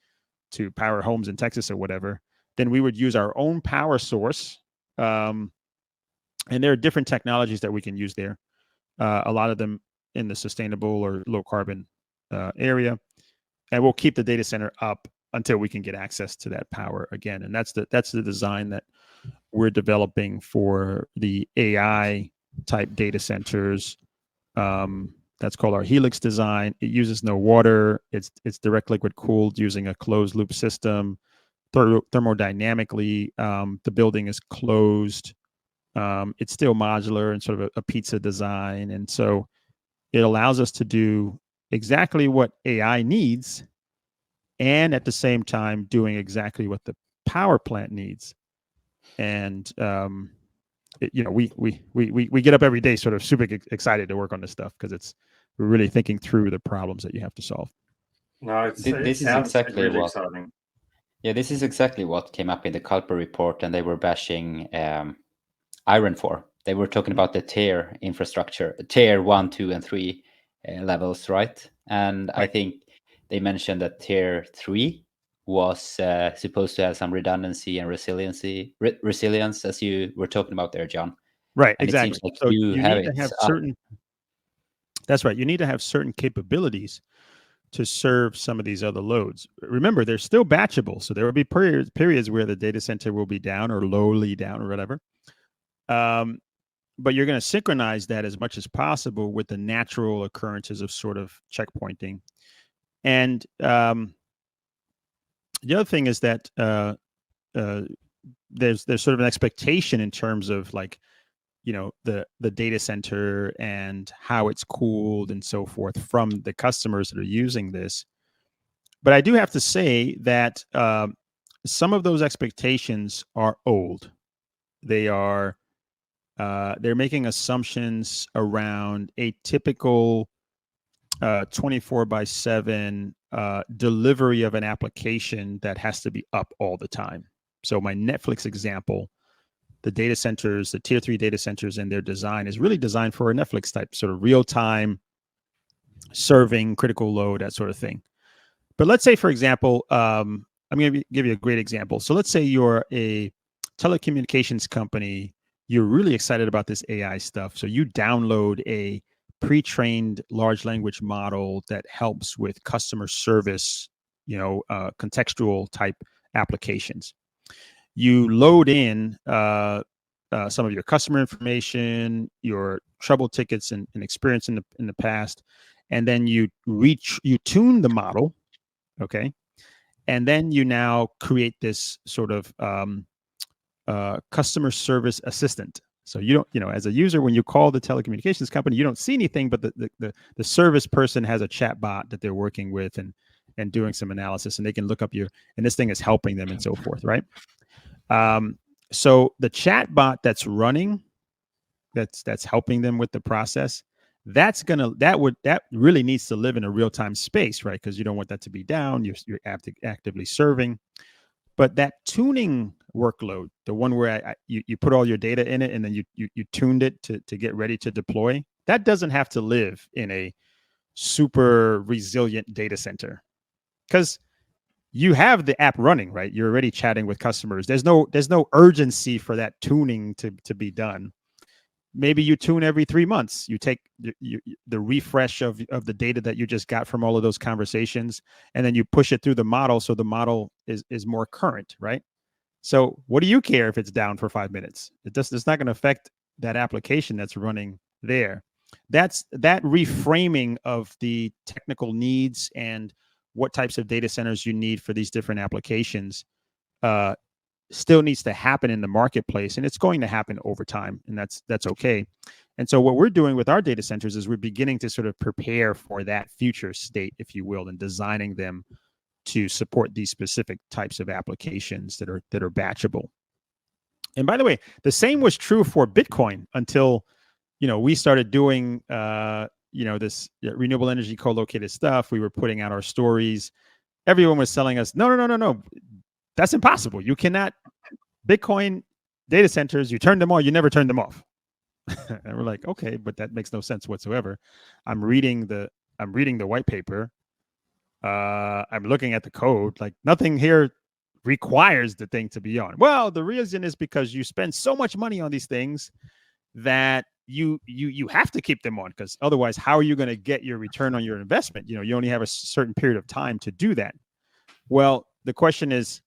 to power homes in Texas or whatever. Then we would use our own power source. And there are different technologies that we can use there. A lot of them in the sustainable or low carbon area. And we'll keep the data center up until we can get access to that power again. And that's the design that we're developing for the AI type data centers. That's called our Helix design. It uses no water. It's direct liquid cooled using a closed loop system. Thermodynamically, the building is closed. It's still modular and sort of a pizza design. And so it allows us to do exactly what AI needs, and at the same time doing exactly what the power plant needs. And we get up every day sort of super excited to work on this stuff because we're really thinking through the problems that you have to solve. No, This is exactly really what. exciting. Yeah, this is exactly what came up in the Culper report, and they were bashing Iron for. They were talking about the tier infrastructure, tier 1, 2, and 3 levels, right? And I think they mentioned that tier 3 was supposed to have some redundancy and resilience, as you were talking about there, John. Right, and exactly. It seems like So you have need to it have up. certain. That's right. You need to have certain capabilities to serve some of these other loads. Remember, they're still batchable, so there will be periods where the data center will be down or lowly down or whatever. But you're going to synchronize that as much as possible with the natural occurrences of sort of checkpointing. And the other thing is that there's sort of an expectation in terms of like, the data center and how it's cooled and so forth from the customers that are using this. But I do have to say that some of those expectations are old. They're making assumptions around a typical 24/7 delivery of an application that has to be up all the time. So my Netflix example, the data centers, the tier 3 data centers and their design is really designed for a Netflix type sort of real-time serving, critical load, that sort of thing. But let's say, for example, I'm going to give you a great example. So let's say you're a telecommunications company. You're really excited about this AI stuff. So you download a pre-trained large language model that helps with customer service, contextual type applications. You load in some of your customer information, your trouble tickets and experience in the past, and then you tune the model, okay, and then you now create this sort of customer service assistant. So you don't, as a user, when you call the telecommunications company, you don't see anything, but the service person has a chat bot that they're working with and doing some analysis, and they can look up and this thing is helping them and so forth, right? So the chat bot that's running, that's helping them with the process, that really needs to live in a real-time space, right? Because you don't want that to be down. You're actively serving. But that tuning workload, the one where you put all your data in it and then you tuned it to get ready to deploy, that doesn't have to live in a super resilient data center. Because you have the app running, right? You're already chatting with customers. There's no urgency for that tuning to be done. Maybe you tune every 3 months. You take the refresh of the data that you just got from all of those conversations, and then you push it through the model, so the model is more current, right? So what do you care if it's down for 5 minutes? It's not going to affect that application that's running there. That reframing of the technical needs and what types of data centers you need for these different applications still needs to happen in the marketplace, and it's going to happen over time, and that's okay. And so what we're doing with our data centers is we're beginning to sort of prepare for that future state, if you will, and designing them to support these specific types of applications that are batchable. And by the way, the same was true for Bitcoin until we started doing this renewable energy co-located stuff. We were putting out our stories. Everyone was telling us, no, that's impossible. You cannot. Bitcoin data centers, you turn them on, you never turn them off. And we're like, okay, but that makes no sense whatsoever. I'm reading the white paper. I'm looking at the code. Like, nothing here requires the thing to be on. Well, the reason is because you spend so much money on these things that you have to keep them on, because otherwise, how are you going to get your return on your investment? You only have a certain period of time to do that. Well, the question is,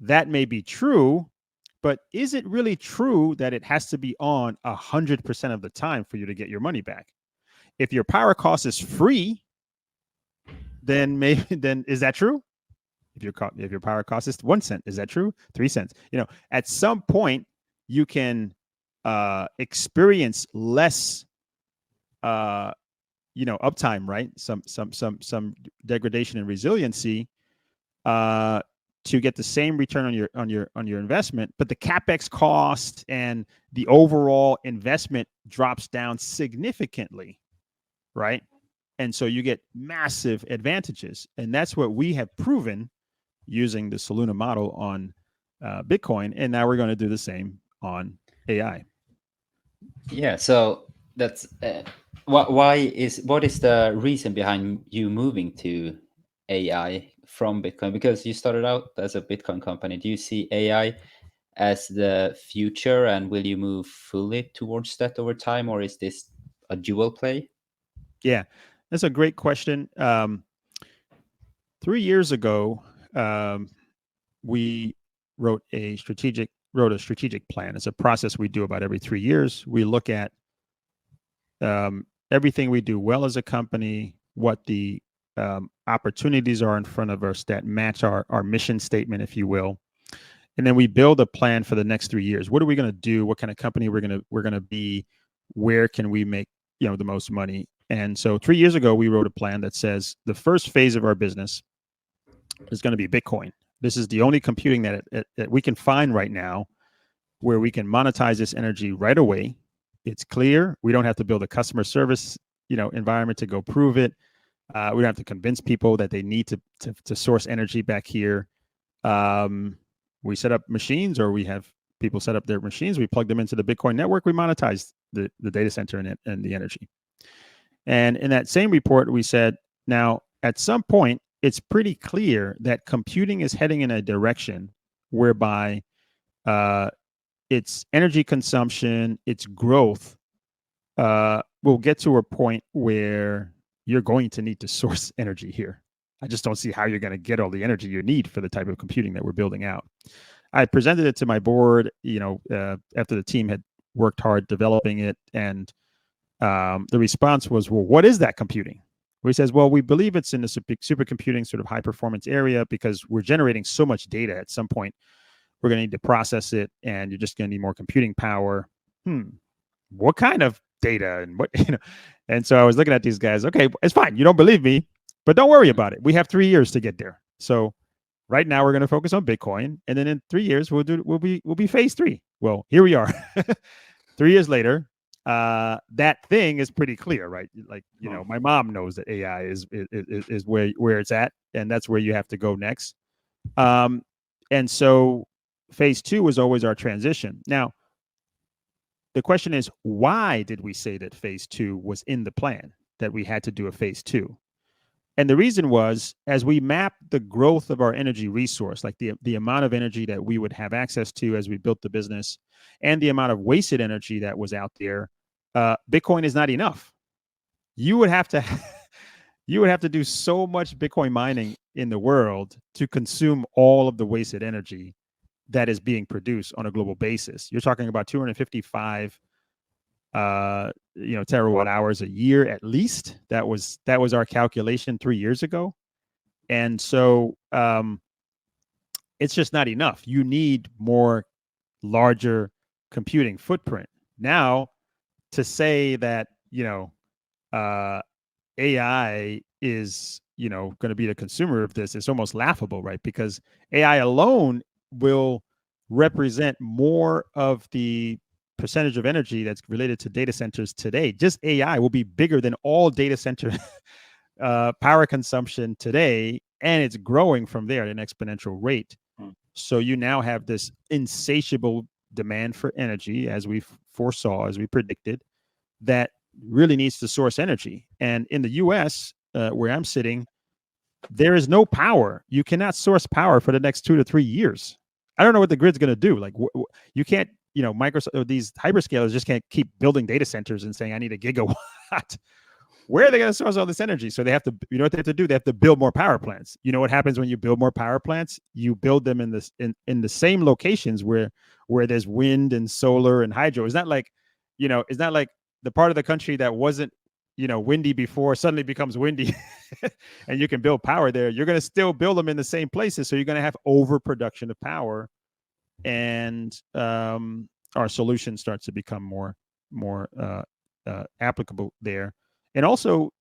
that may be true, but is it really true that it has to be on 100% of the time for you to get your money back? If your power cost is free, then is that true? If your power cost is 1 cent, is that true? 3 cents. At some point you can experience less uptime, right? Some degradation in resiliency to get the same return on your investment, but the capex cost and the overall investment drops down significantly, right? And so you get massive advantages, and that's what we have proven using the Soluna model on Bitcoin, and now we're going to do the same on AI. Yeah, so that's what is the reason behind you moving to AI from Bitcoin? Because you started out as a Bitcoin company. Do you see AI as the future, and will you move fully towards that over time, or is this a dual play? Yeah, that's a great question. 3 years ago, we wrote a strategic plan. It's a process we do about every 3 years. We look at everything we do well as a company, what the opportunities are in front of us that match our mission statement, if you will, and then we build a plan for the next 3 years. What are we going to do? What kind of company we're going to be? Where can we make the most money? And so 3 years ago, we wrote a plan that says the first phase of our business is going to be Bitcoin. This is the only computing that we can find right now where we can monetize this energy right away. It's clear. We don't have to build a customer service, environment to go prove it. We don't have to convince people that they need to source energy back here. We set up machines, or we have people set up their machines. We plug them into the Bitcoin network. We monetize the data center and the energy. And in that same report, we said, now, at some point, it's pretty clear that computing is heading in a direction whereby its energy consumption, its growth will get to a point where you're going to need to source energy here. I just don't see how you're going to get all the energy you need for the type of computing that we're building out. I presented it to my board, after the team had worked hard developing it, and the response was, well, what is that computing? He says, well, we believe it's in the supercomputing sort of high performance area because we're generating so much data. At some point, we're going to need to process it, and you're just going to need more computing power. What kind of data and what, And so I was looking at these guys. Okay, it's fine. You don't believe me, but don't worry about it. We have 3 years to get there. So right now we're going to focus on Bitcoin, and then in 3 years we'll be phase 3. Well, here we are. 3 years later. That thing is pretty clear, right? Like, my mom knows that AI is where it's at, and that's where you have to go next. And so phase 2 was always our transition. Now, the question is, why did we say that phase 2 was in the plan, that we had to do a phase 2? And the reason was, as we mapped the growth of our energy resource, like the amount of energy that we would have access to as we built the business, and the amount of wasted energy that was out there, Bitcoin is not enough. You would have to you would have to do so much Bitcoin mining in the world to consume all of the wasted energy that is being produced on a global basis. You're talking about 255 terawatt hours a year at least. That was our calculation 3 years ago. And so it's just not enough. You need more larger computing footprint. Now, to say that, AI is, going to be the consumer of this, it's almost laughable, right? Because AI alone will represent more of the percentage of energy that's related to data centers today. Just AI will be bigger than all data center power consumption today, and it's growing from there at an exponential rate. So you now have this insatiable demand for energy, as we foresaw, as we predicted, that really needs to source energy. And in the US, where I'm sitting, there is no power. You cannot source power for the next 2 to 3 years. I don't know what the grid's going to do. Like, you can't, Microsoft, these hyperscalers just can't keep building data centers and saying, I need a gigawatt. Where are they going to source all this energy? So they have to, what they have to do? They have to build more power plants. You know what happens when you build more power plants? You build them in the same locations where there's wind and solar and hydro. It's not like, it's not like the part of the country that wasn't, windy before suddenly becomes windy and you can build power there. You're going to still build them in the same places. So you're going to have overproduction of power, and our solution starts to become more applicable there. And also,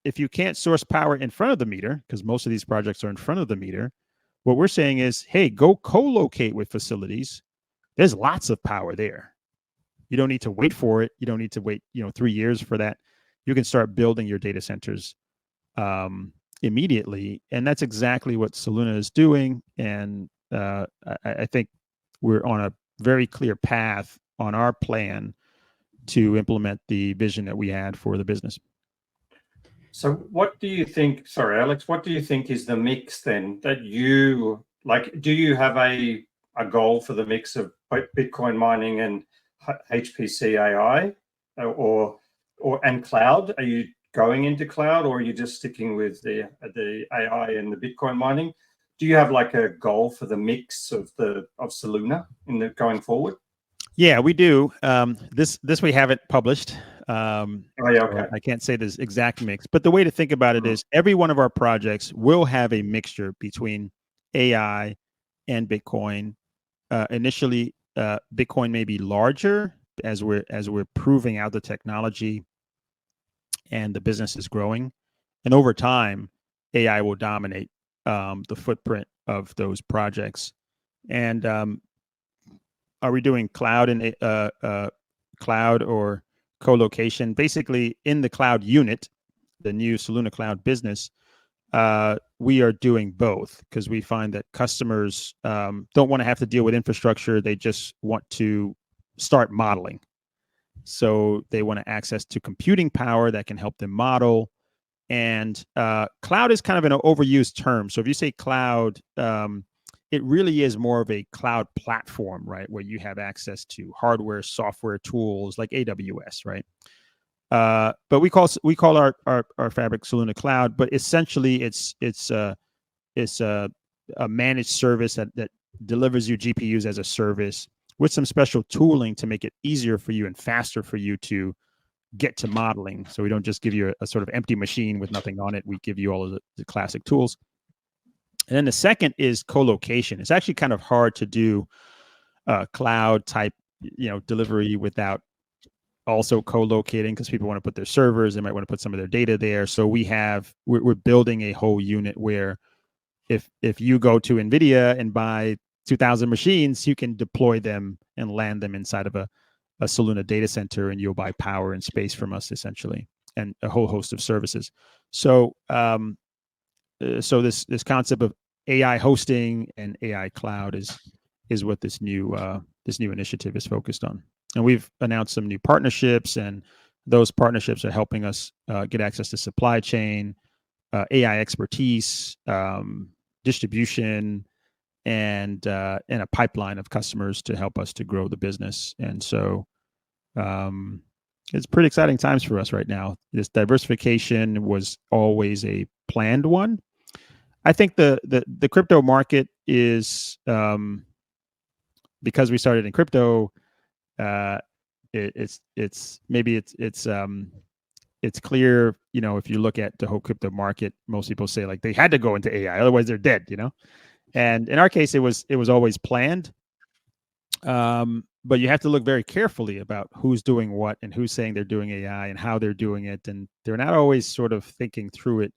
if you can't source power in front of the meter, because most of these projects are in front of the meter, what we're saying is, hey, go co-locate with facilities. There's lots of power there. You don't need to wait for it. You don't need to wait, 3 years for that. You can start building your data centers immediately. And that's exactly what Soluna is doing. And I think we're on a very clear path on our plan to implement the vision that we had for the business. So what do you think, sorry, Alex, what do you think is the mix then that you, like, do you have a goal for the mix of Bitcoin mining and HPC AI and cloud? Are you going into cloud, or are you just sticking with the AI and the Bitcoin mining? Do you have like a goal for the mix of Soluna going forward? Yeah, we do. This we haven't published. Oh, yeah, okay. So I can't say this exact mix, but the way to think about it is every one of our projects will have a mixture between AI and Bitcoin. Initially, Bitcoin may be larger as we're proving out the technology and the business is growing, and over time, AI will dominate the footprint of those projects. And are we doing cloud and cloud or co-location? Basically, in the cloud unit, the new Soluna Cloud business, we are doing both because we find that customers don't want to have to deal with infrastructure. They just want to start modeling. So they want access to computing power that can help them model. And cloud is kind of an overused term. So if you say cloud, it really is more of a cloud platform, right? Where you have access to hardware, software tools like AWS, right? But we call our fabric Soluna Cloud, but essentially it's a managed service that delivers you GPUs as a service with some special tooling to make it easier for you and faster for you to get to modeling. So we don't just give you a sort of empty machine with nothing on it. We give you all of the classic tools. And then the second is co-location. It's actually kind of hard to do cloud type, delivery without also co-locating, because people want to put their servers, they might want to put some of their data there. So we're building a whole unit where if you go to NVIDIA and buy 2,000 machines, you can deploy them and land them inside of a Soluna data center, and you'll buy power and space from us essentially, and a whole host of services. So so this concept of AI hosting and AI cloud is what this new initiative is focused on. And we've announced some new partnerships, and those partnerships are helping us get access to supply chain, AI expertise, distribution, and a pipeline of customers to help us to grow the business. And so it's pretty exciting times for us right now. This diversification was always a planned one. I think the crypto market is, because we started in crypto, it's clear, if you look at the whole crypto market, most people say like they had to go into AI, otherwise they're dead, And in our case, it was always planned. But you have to look very carefully about who's doing what and who's saying they're doing AI and how they're doing it, and they're not always sort of thinking through it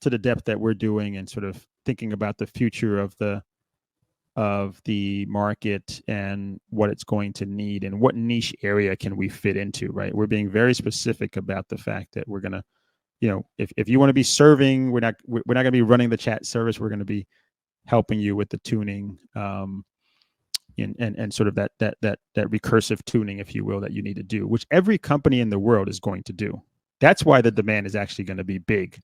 to the depth that we're doing, and sort of thinking about the future of the market and what it's going to need and what niche area can we fit into, right? We're being very specific about the fact that we're going to, if you want to be serving, we're not going to be running the chat service. We're going to be helping you with the tuning, and sort of that recursive tuning, if you will, that you need to do, which every company in the world is going to do. That's why the demand is actually going to be big.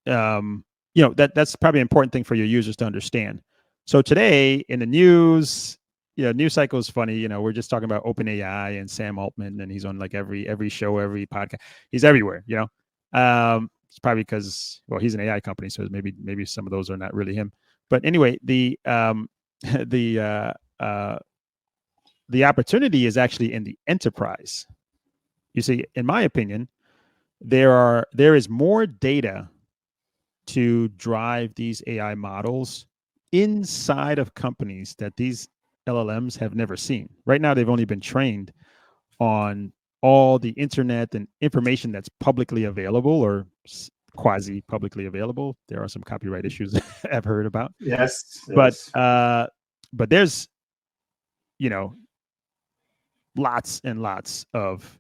That's probably an important thing for your users to understand. So today in the news, news cycle is funny. We're just talking about OpenAI and Sam Altman, and he's on like every show, every podcast. He's everywhere. It's probably because, well, he's an AI company, so maybe some of those are not really him. But anyway, the opportunity is actually in the enterprise. You see, in my opinion, there is more data to drive these AI models inside of companies that these LLMs have never seen. Right now, they've only been trained on all the internet and information that's publicly available or quasi publicly available. There are some copyright issues I've heard about. Yes. But there's, lots and lots of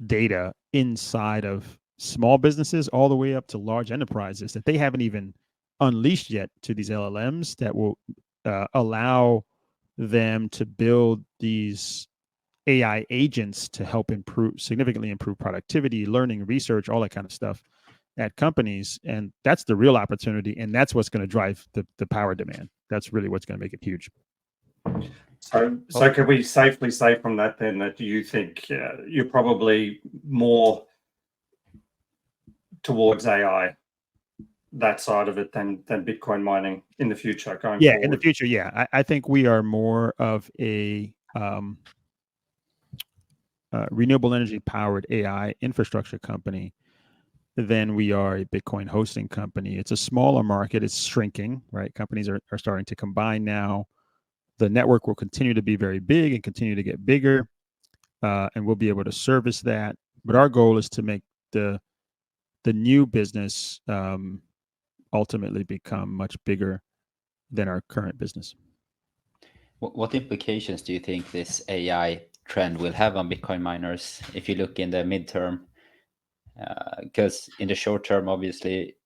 data inside of small businesses all the way up to large enterprises that they haven't even unleashed yet to these LLMs that will allow them to build these AI agents to help significantly improve productivity, learning, research, all that kind of stuff at companies. And that's the real opportunity. And that's what's going to drive the power demand. That's really what's going to make it huge. So can we safely say from that then that you think you're probably more towards AI, that side of it, than Bitcoin mining in the future going forward? In the future, yeah. I think we are more of a renewable energy powered AI infrastructure company than we are a Bitcoin hosting company. It's a smaller market. It's shrinking, right? Companies are starting to combine now. The network will continue to be very big and continue to get bigger, and we'll be able to service that. But our goal is to make the new business ultimately become much bigger than our current business. What implications do you think this AI trend will have on Bitcoin miners if you look in the midterm? Because in the short term, obviously,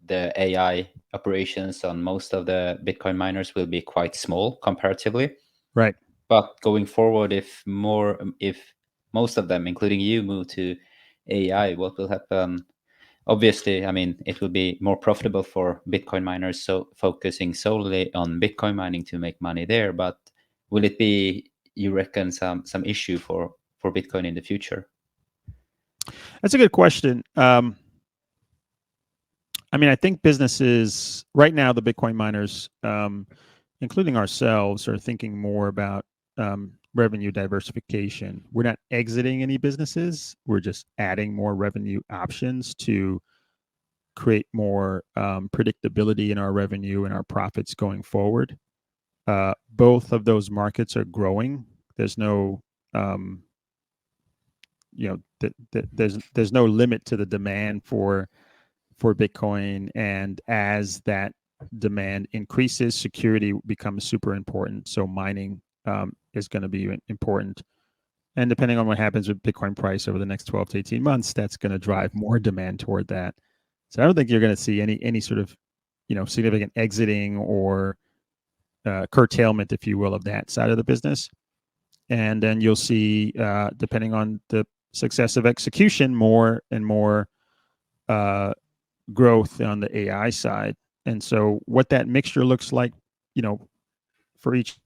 the AI operations on most of the Bitcoin miners will be quite small comparatively. Right. But going forward, if most of them, including you, move to AI, what will happen? Obviously, I mean, it will be more profitable for Bitcoin miners, so focusing solely on Bitcoin mining to make money there. But will it be, you reckon, some issue for Bitcoin in the future? That's a good question. I mean, I think businesses right now, the Bitcoin miners, including ourselves, are thinking more about revenue diversification. We're not exiting any businesses. We're just adding more revenue options to create more predictability in our revenue and our profits going forward. Both of those markets are growing. There's no, there's no limit to the demand for Bitcoin, and as that demand increases, security becomes super important. So mining is going to be important, and depending on what happens with Bitcoin price over the next 12 to 18 months, that's going to drive more demand toward that. So I don't think you're going to see any sort of significant exiting or curtailment, if you will, of that side of the business. And then you'll see, depending on the success of execution, more and more growth on the AI side. And so what that mixture looks like, for each,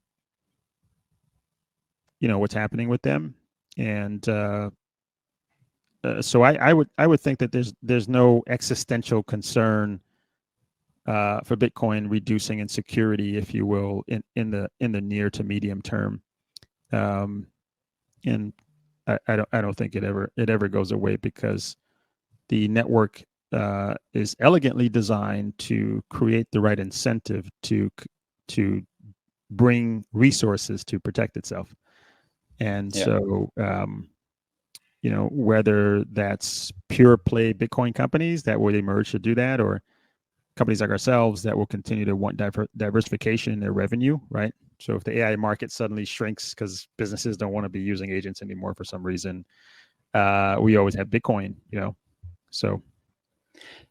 what's happening with them. And so I would think that there's no existential concern for Bitcoin reducing in security, if you will, in the near to medium term. And I don't think it ever goes away, because the network is elegantly designed to create the right incentive to bring resources to protect itself. And so, whether that's pure play Bitcoin companies that would emerge to do that, or companies like ourselves that will continue to want diversification in their revenue, right? So if the AI market suddenly shrinks because businesses don't want to be using agents anymore for some reason, we always have Bitcoin, So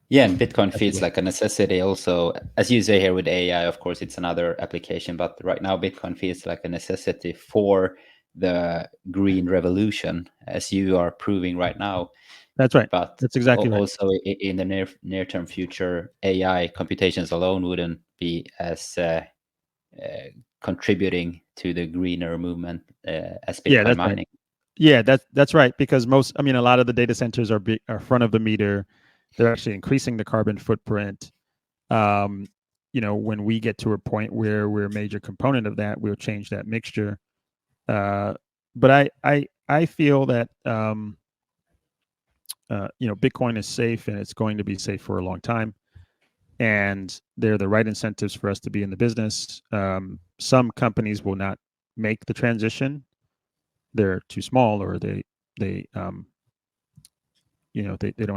yeah, and Bitcoin feels like a necessity also. As you say here with AI, of course, it's another application, but right now Bitcoin feels like a necessity for the green revolution, as you are proving right now. That's right. But that's exactly right. Also in the near term future, AI computations alone wouldn't be as contributing to the greener movement as Bitcoin mining. Right. Yeah, that's right. Because a lot of the data centers are front of the meter. They're actually increasing the carbon footprint. When we get to a point where we're a major component of that, we'll change that mixture. But I feel that Bitcoin is safe, and it's going to be safe for a long time. And there are the right incentives for us to be in the business. Some companies will not make the transition; they're too small, or they don't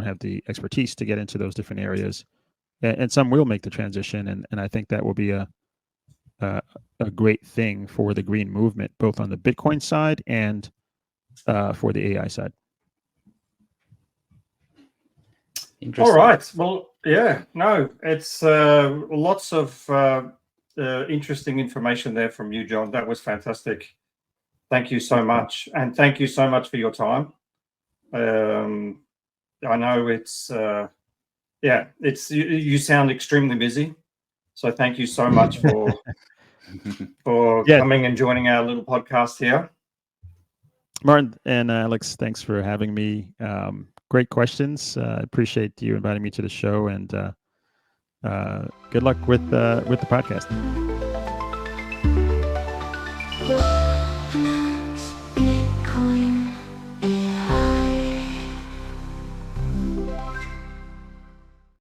have the expertise to get into those different areas. And some will make the transition, and I think that will be a great thing for the green movement, both on the Bitcoin side and for the AI side. All right. Well, yeah, no, it's lots of interesting information there from you, John. That was fantastic. Thank you so much. And thank you so much for your time. I know it's, you sound extremely busy. So thank you so much for coming and joining our little podcast here. Martin and Alex, thanks for having me. Great questions. I appreciate you inviting me to the show, and good luck with the podcast.